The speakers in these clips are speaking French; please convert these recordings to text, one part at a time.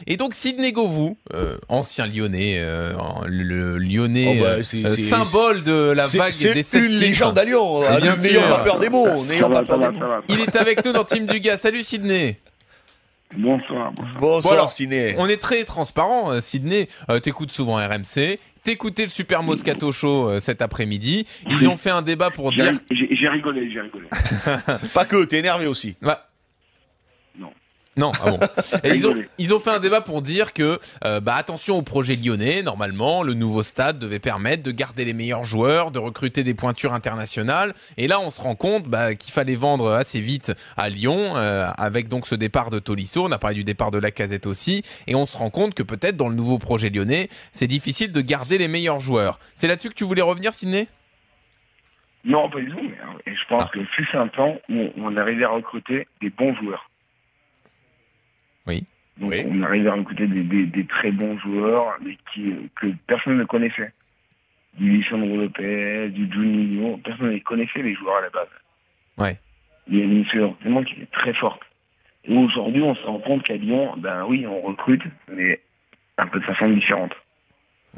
Et donc Sidney Govou, ancien Lyonnais, le Lyonnais symbole de la vague des 7 C'est une légende à Lyon. N'ayons pas peur des mots. N'ayons pas peur des mots. Il est avec nous dans Team Dugas. Salut Sidney. Bonsoir. Bonsoir alors, Sidney. On est très transparent, Sidney. T'écoutes souvent RMC. T'écoutais le Super Moscato Show cet après-midi. Ils ont fait un débat pour dire... J'ai rigolé. Pas que, t'es énervé aussi. Bah... Non. Non, ah bon. Et ils ont fait un débat pour dire que, attention au projet lyonnais. Normalement, le nouveau stade devait permettre de garder les meilleurs joueurs, de recruter des pointures internationales. Et là, on se rend compte qu'il fallait vendre assez vite à Lyon, avec donc ce départ de Tolisso. On a parlé du départ de Lacazette aussi. Et on se rend compte que peut-être dans le nouveau projet lyonnais, c'est difficile de garder les meilleurs joueurs. C'est là-dessus que tu voulais revenir, Sidney ? Non, pas du tout. Mais je pense que fut un temps où on arrivait à recruter des bons joueurs. Oui. Donc on arrivait à recruter des très bons joueurs, mais que personne ne connaissait. Du Lisandro Lopez, du Juninho, personne ne connaissait les joueurs à la base. Ouais. Il y avait une série vraiment qui est très forte. Et aujourd'hui, on se rend compte qu'à Lyon, oui, on recrute, mais un peu de façon différente.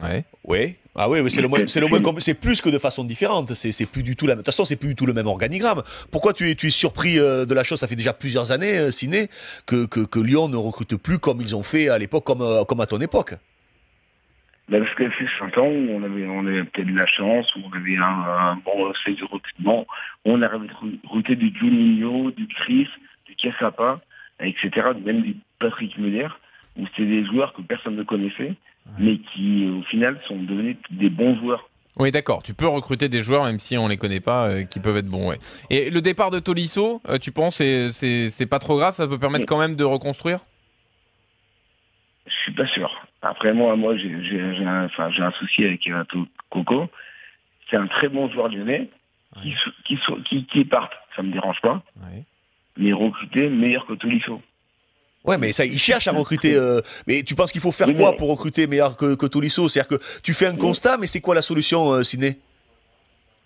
Ouais. Oui. Ah oui, mais c'est plus que de façon différente. C'est plus du tout la même. De toute façon, c'est plus du tout le même organigramme. Pourquoi tu es surpris de la chose? Ça fait déjà plusieurs années, Sidney, que Lyon ne recrute plus comme ils ont fait à l'époque, comme à ton époque. Parce que c'est 5 ans où on avait peut-être de la chance, où on avait un bon stage de recrutement. On a recruté du Juninho, du Chris, du Cassapa, etc., même du Patrick Muller, où c'était des joueurs que personne ne connaissait, mais qui, au final, sont devenus des bons joueurs. Oui, d'accord. Tu peux recruter des joueurs, même si on les connaît pas, qui peuvent être bons, ouais. Et le départ de Tolisso, tu penses, c'est pas trop grave? Ça peut permettre quand même de reconstruire? Je suis pas sûr. Après, moi, j'ai un souci avec Coco. C'est un très bon joueur lyonnais. Qui parte, ça me dérange pas. Ouais. Mais recruter meilleur que Tolisso. Ouais, mais ça, il cherche à recruter. Mais tu penses qu'il faut faire quoi pour recruter meilleur que Tolisso? C'est-à-dire que tu fais un constat, mais c'est quoi la solution, Sidney?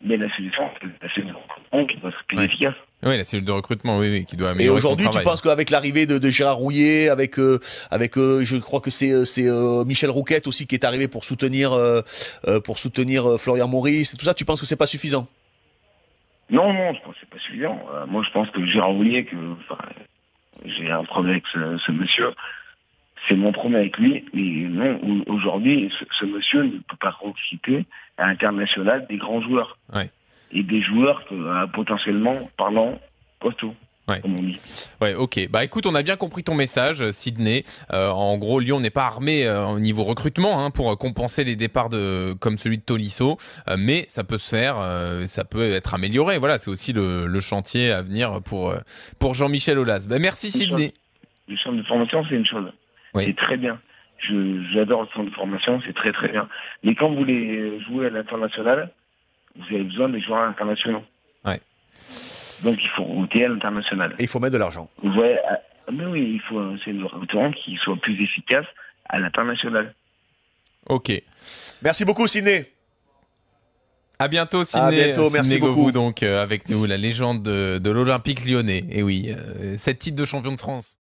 Mais la solution, c'est la cellule de recrutement qui doit être plus efficace. Oui, la cellule de recrutement, oui, qui doit améliorer son travail. Et aujourd'hui, tu penses qu'avec l'arrivée de Gérard Rouillet, avec je crois que c'est Michel Rouquette aussi qui est arrivé pour soutenir Florian Maurice et tout ça, tu penses que c'est pas suffisant? Non, je pense que c'est pas suffisant. Moi, je pense que Gérard Rouillet, j'ai un problème avec ce monsieur. C'est mon problème avec lui. Mais non, aujourd'hui, ce monsieur ne peut pas recruter à l'international des grands joueurs. Ouais. Et des joueurs potentiellement parlant costauds. Ouais. Comme on dit. Ouais, ok. Écoute, on a bien compris ton message, Sidney. En gros, Lyon n'est pas armé au niveau recrutement pour compenser les départs comme celui de Tolisso, mais ça peut se faire, ça peut être amélioré. Voilà, c'est aussi le chantier à venir pour Jean-Michel Aulas. Merci Sidney. Le centre de formation, c'est une chose. Oui. C'est très bien. J'adore le centre de formation, c'est très très bien. Mais quand vous voulez jouer à l'international, vous avez besoin des joueurs internationaux. Ouais. Donc il faut router à l'international. Et il faut mettre de l'argent. Ouais, mais oui, il faut un recrutement qui soit plus efficace à l'international. Ok. Merci beaucoup, Sidney. À bientôt, Sidney. À bientôt, merci Sidney beaucoup. Govou, donc avec nous, la légende de l'Olympique lyonnais. Et oui, 7 titres de champion de France.